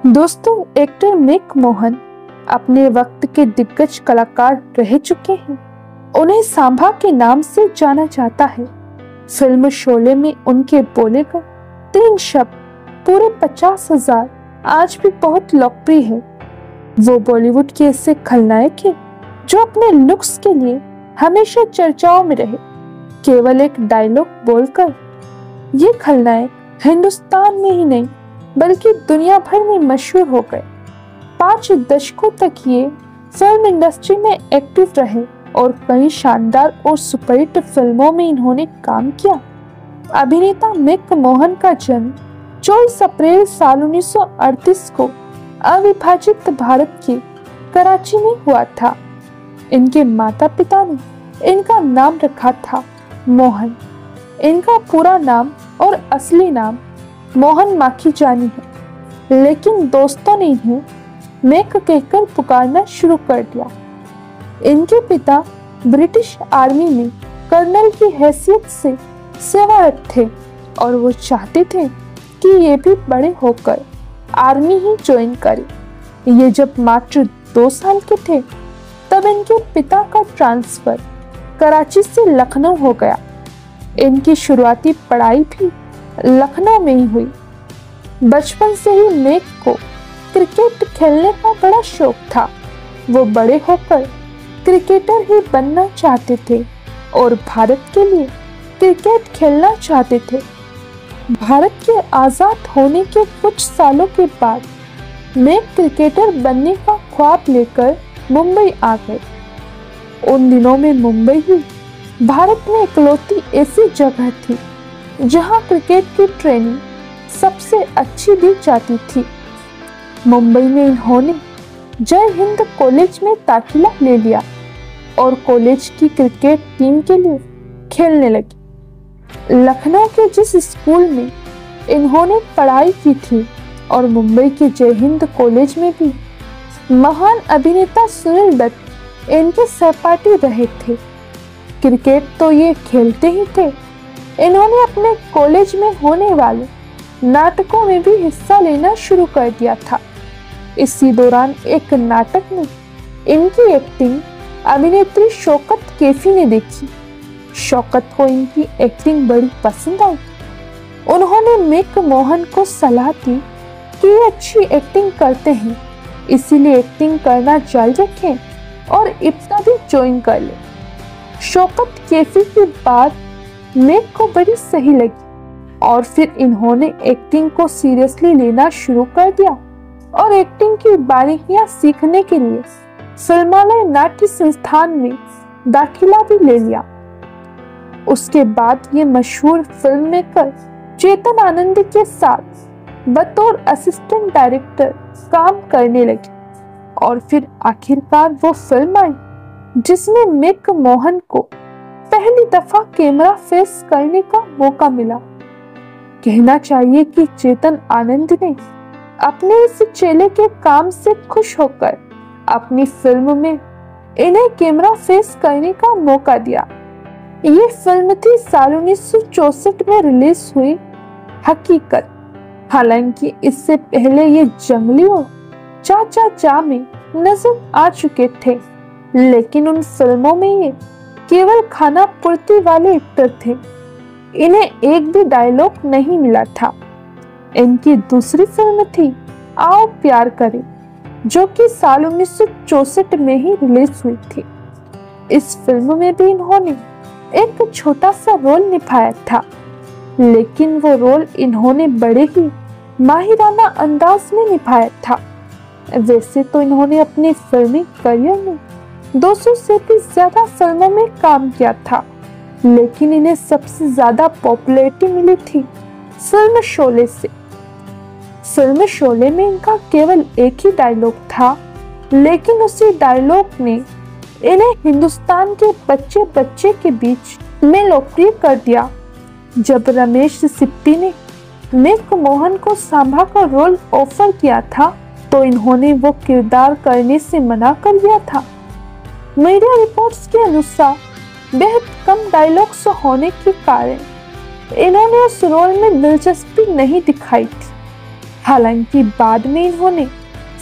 दोस्तों, actor make Mohan अपने वक्त के दिग्गज कलाकार रह चुके हैं। उन्हें सांभा के नाम से जाना जाता है। फिल्म शोले में उनके बोले गए 3 शब्द पूरे 50,000 आज भी बहुत लोकप्रिय है। वो बॉलीवुड के ऐसे खलनायक हैं जो अपने लुक्स के लिए हमेशा चर्चाओं में रहे। केवल एक डायलॉग बोलकर ये खलनायक हिंदुस्तान में ही नहीं बल्कि दुनिया भर में मशहूर हो गए। 5 दशकों तक ये फिल्म इंडस्ट्री में एक्टिव रहे और कई शानदार और सुपरहिट फिल्मों में इन्होंने काम किया। अभिनेता मेक मोहन का जन्म 24 अप्रैल साल 1938 को अविभाजित भारत के कराची में हुआ था। इनके माता पिता ने इनका नाम रखा था मोहन। इनका पूरा नाम और असली नाम मोहन माखीजानी है, लेकिन दोस्तों ने इन्हें मेक कहकर पुकारना शुरू कर दिया। इनके पिता ब्रिटिश आर्मी में कर्नल की हैसियत से सेवारत थे और वो चाहते थे कि ये भी बड़े होकर आर्मी ही ज्वाइन करे। ये जब मात्र 2 साल के थे तब इनके पिता का ट्रांसफर कराची से लखनऊ हो गया। इनकी शुरुआती पढ़ाई भी लखनऊ में ही हुई। बचपन से ही मेक को क्रिकेट खेलने का बड़ा शौक था। वो बड़े होकर क्रिकेटर ही बनना चाहते थे और भारत के लिए क्रिकेट खेलना चाहते थे। भारत के आज़ाद होने के कुछ सालों के बाद मेक क्रिकेटर बनने का ख्वाब लेकर मुंबई आ गए। उन दिनों में मुंबई ही भारत में इकलौती ऐसी जगह थी जहां क्रिकेट की ट्रेनिंग सबसे अच्छी दी जाती थी। मुंबई में इन्होंने जय हिंद कॉलेज में दाखिला ले लिया और कॉलेज की क्रिकेट टीम के लिए खेलने लगे। लखनऊ के जिस स्कूल में इन्होंने पढ़ाई की थी और मुंबई के जय हिंद कॉलेज में भी महान अभिनेता सुनील दत्त इनके सहपाठी रहे थे। क्रिकेट तो ये खेलते ही थे, इन्होंने अपने कॉलेज में होने वाले नाटकों में भी हिस्सा लेना शुरू कर दिया था। इसी दौरान एक नाटक में इनकी एक्टिंग अभिनेत्री शौकत कैफी ने देखी। शौकत को इनकी एक्टिंग बड़ी पसंद आई। उन्होंने मेक मोहन को सलाह दी कि ये अच्छी एक्टिंग करते हैं, इसीलिए एक्टिंग करना जारी रखें और इब्ता भी ज्वाइन कर ले। शौकत कैफी की बात मेक को बड़ी सही लगी और फिर इन्होंने एक्टिंग को सीरियसली लेना शुरू कर दिया और एक्टिंग की बारीकियां सीखने के लिए फिल्मालय नाट्य संस्थान में दाखिला भी ले लिया। उसके बाद ये मशहूर फिल्म मेकर चेतन आनंद के साथ बतौर असिस्टेंट डायरेक्टर काम करने लगे और फिर आखिरकार वो फिल्म आई जिसमें मेक मोहन को पहली दफा कैमरा फेस करने का मौका मिला। कहना चाहिए कि चेतन आनंद ने अपने इस चेले के काम से खुश होकर अपनी फिल्म में इन्हें कैमरा फेस करने का मौका दिया। ये फिल्म थी साल 1964 में रिलीज हुई हकीकत। हालांकि इससे पहले ये जंगली और चाचा चा में नजर आ चुके थे, लेकिन उन फिल्मों में ये केवल खाना पूर्ति वाले एक्टर थे। इन्हें एक भी डायलॉग नहीं मिला था। इनकी दूसरी फिल्म थी आओ प्यार करें, जो कि साल 1964 में ही रिलीज हुई थी। इस फिल्म में भी इन्होंने एक छोटा सा रोल निभाया था, लेकिन वो रोल इन्होंने बड़े ही माहिराना अंदाज में निभाया था। वैसे तो इन्होंने अपने फिल्मी करियर में 200 से भी ज्यादा फिल्मों में काम किया था, लेकिन इन्हें सबसे ज्यादा पॉपुलैरिटी मिली थी फिल्म शोले से। फिल्म शोले में इनका केवल एक ही डायलॉग था, लेकिन उसी डायलॉग ने इन्हें हिंदुस्तान के बच्चे बच्चे के बीच में लोकप्रिय कर दिया। जब रमेश सिप्पी ने मेक मोहन को सांभा का रोल ऑफर किया था तो इन्होंने वो किरदार करने से मना कर दिया था। मीडिया रिपोर्ट्स के अनुसार बेहद कम डायलॉग्स होने के कारण इन्होंने उस रोल में दिलचस्पी नहीं दिखाई थी। हालांकि बाद में इन्होंने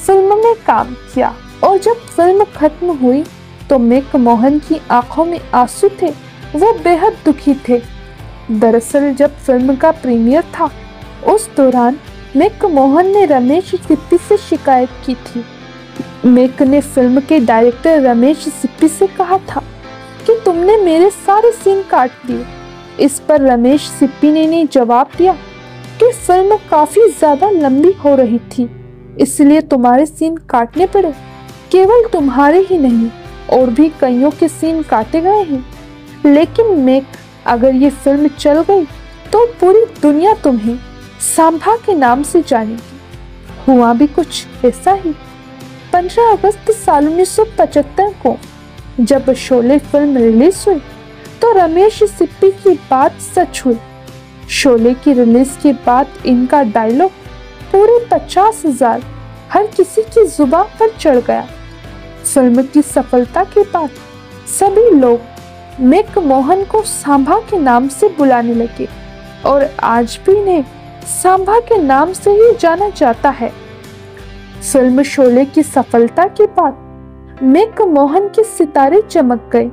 फिल्म में काम किया और जब फिल्म खत्म हुई तो मेक मोहन की आंखों में आंसू थे। वो बेहद दुखी थे। दरअसल जब फिल्म का प्रीमियर था उस दौरान मेक मोहन ने रमेश सिप्पी से शिकायत की थी। मेक ने फिल्म के डायरेक्टर रमेश सिप्पी से कहा था कि तुमने मेरे सारे सीन काट दिए। इस पर रमेश सिप्पी ने जवाब दिया कि फिल्म काफी ज्यादा लंबी हो रही थी, इसलिए तुम्हारे सीन काटने पड़े। केवल तुम्हारे ही नहीं और भी कईयों के सीन काटे गए हैं। लेकिन मेक, अगर ये फिल्म चल गई तो पूरी दुनिया तुम्हें सांभा के नाम से जानेगी। हुआ भी कुछ ऐसा ही। 15 अगस्त साल 1975 को जब शोले फिल्म रिलीज हुई तो रमेश सिप्पी की बात सच हुई। शोले की रिलीज के बाद इनका डायलॉग पूरे 50,000 हर किसी की जुबान पर चढ़ गया। फिल्म की सफलता के बाद सभी लोग मेक मोहन को सांभा के नाम से बुलाने लगे और आज भी इन्हें सांभा के नाम से ही जाना जाता है। फिल्म शोले की सफलता के बाद मेक मोहन के सितारे चमक गए।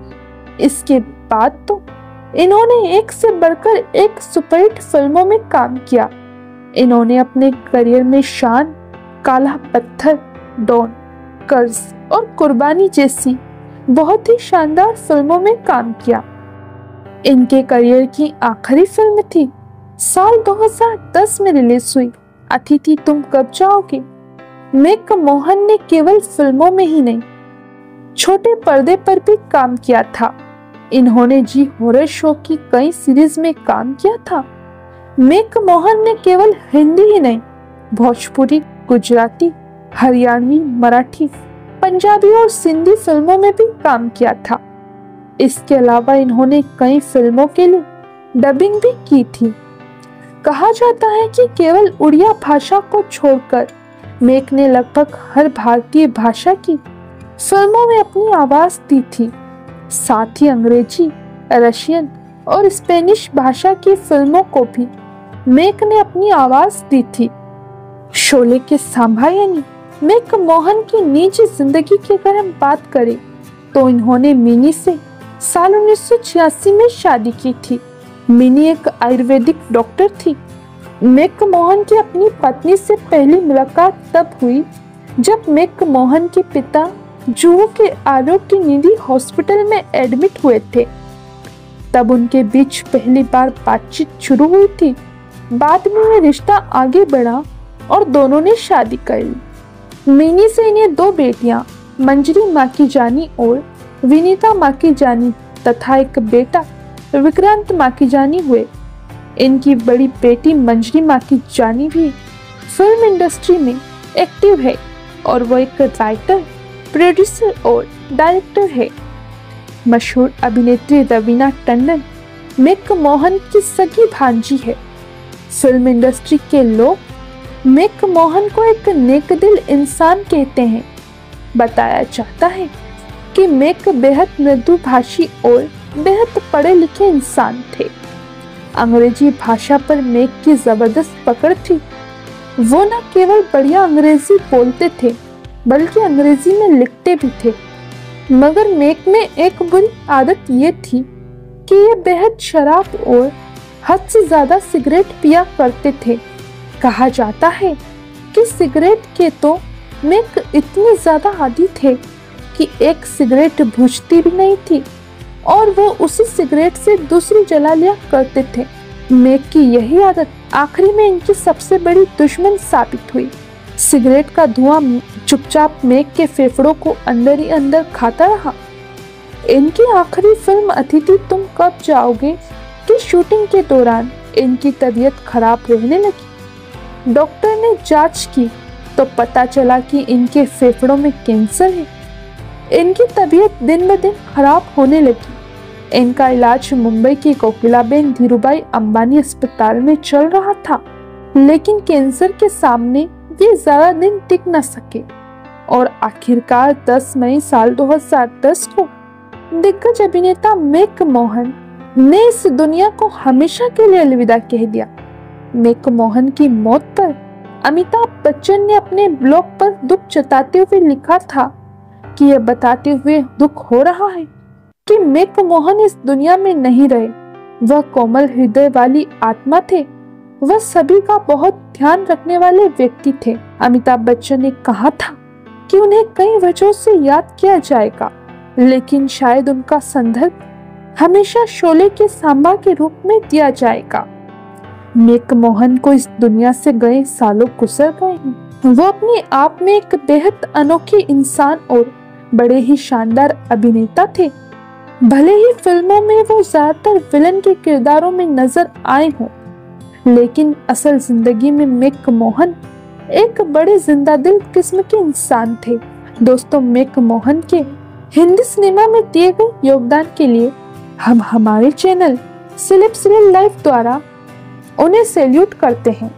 इसके बाद तो इन्होंने एक से बढ़कर एक सुपरहिट फिल्मों में काम किया। इन्होंने अपने करियर में शान, काला पत्थर, डॉन, कर्ज और कुर्बानी जैसी बहुत ही शानदार फिल्मों में काम किया। इनके करियर की आखिरी फिल्म थी साल 2010 में रिलीज हुई अतिथि तुम कब जाओगे। मेक मोहन ने केवल फिल्मों में ही नहीं, छोटे पर्दे पर भी काम किया था। इन्होंने जी हॉरर शो की कई सीरीज में काम किया था। मेक मोहन ने केवल हिंदी ही नहीं, भोजपुरी, गुजराती, हरियाणवी, मराठी, पंजाबी और सिंधी फिल्मों में भी काम किया था। इसके अलावा इन्होंने कई फिल्मों के लिए डबिंग भी की थी। कहा जाता है कि केवल उड़िया भाषा को छोड़कर मेक ने लगभग हर भारतीय भाषा की फिल्मों में अपनी आवाज दी थी। साथ ही अंग्रेजी, रशियन और स्पेनिश भाषा की फिल्मों को भी मेक ने अपनी आवाज दी थी। शोले के सांभा यानी मेक मोहन की निजी जिंदगी की अगर हम बात करें तो इन्होंने मिनी से साल 1986 में शादी की थी। मिनी एक आयुर्वेदिक डॉक्टर थी। मेक मोहन की अपनी पत्नी से पहली मुलाकात तब हुई जब मेक मोहन के पिता जुहू के आरोग्य निधि हॉस्पिटल में एडमिट हुए थे। तब उनके बीच पहली बार बातचीत शुरू हुई थी। बाद में यह रिश्ता आगे बढ़ा और दोनों ने शादी कर ली। मिनी से इन्हें 2 बेटियां मंजरी माकीजानी और विनीता माकीजानी तथा एक बेटा विक्रांत माकीजानी हुए। इनकी बड़ी बेटी मंजरी माकीजानी भी फिल्म इंडस्ट्री में एक्टिव है और वो एक राइटर, प्रोड्यूसर और डायरेक्टर है। मशहूर अभिनेत्री रवीना टंडन मेक मोहन की सगी भांजी है। फिल्म इंडस्ट्री के लोग मेक मोहन को एक नेकदिल इंसान कहते हैं। बताया जाता है कि मेक बेहद मृदुभाषी और बेहद पढ़े लिखे इंसान थे। अंग्रेजी भाषा पर मेक की जबरदस्त पकड़ थी। वो न केवल बढ़िया अंग्रेजी बोलते थे बल्कि अंग्रेजी में लिखते भी थे। मगर मेक में एक बुरी आदत ये थी कि ये बेहद शराब और हद से ज्यादा सिगरेट पिया करते थे। कहा जाता है कि सिगरेट के तो मेक इतने ज्यादा आदी थे कि एक सिगरेट बुझती भी नहीं थी और वो उसी सिगरेट से दूसरी जला लिया करते थे। मेक की यही आदत आखिरी में इनकी सबसे बड़ी दुश्मन साबित हुई। सिगरेट का धुआं चुपचाप मेक के फेफड़ों को अंदर ही अंदर खाता रहा। इनकी आखिरी फिल्म अतिथि तुम कब जाओगे की शूटिंग के दौरान इनकी तबीयत खराब रहने लगी। डॉक्टर ने जांच की तो पता चला कि इनके फेफड़ों में कैंसर है। इनकी तबीयत दिन ब दिन खराब होने लगी। इनका इलाज मुंबई की कोकिलाबेन धीरूभाई अंबानी अस्पताल में चल रहा था, लेकिन कैंसर के सामने ये ज्यादा दिन टिक न सके और आखिरकार 10 मई साल 2010 को दिग्गज अभिनेता मेक मोहन ने इस दुनिया को हमेशा के लिए अलविदा कह दिया। मेक मोहन की मौत पर अमिताभ बच्चन ने अपने ब्लॉग पर दुख जताते हुए लिखा था कि यह बताते हुए दुख हो रहा है कि मेक मोहन इस दुनिया में नहीं रहे। वह कोमल हृदय वाली आत्मा थे। वह सभी का बहुत ध्यान रखने वाले व्यक्ति थे। अमिताभ बच्चन ने कहा था कि उन्हें कई वजहों से याद किया जाएगा, लेकिन शायद उनका संदर्भ हमेशा शोले के सांबा के रूप में दिया जाएगा। मेक मोहन को इस दुनिया से गए सालों गुजर गए हैं। वो अपने आप में एक बेहद अनोखे इंसान और बड़े ही शानदार अभिनेता थे। भले ही फिल्मों में वो ज्यादातर विलन के किरदारों में नजर आए हों, लेकिन असल जिंदगी में मेक मोहन एक बड़े जिंदादिल किस्म के इंसान थे। दोस्तों, मेक मोहन के हिंदी सिनेमा में दिए गए योगदान के लिए हम हमारे चैनल सेलेब सीरियल लाइफ द्वारा उन्हें सैल्यूट करते हैं।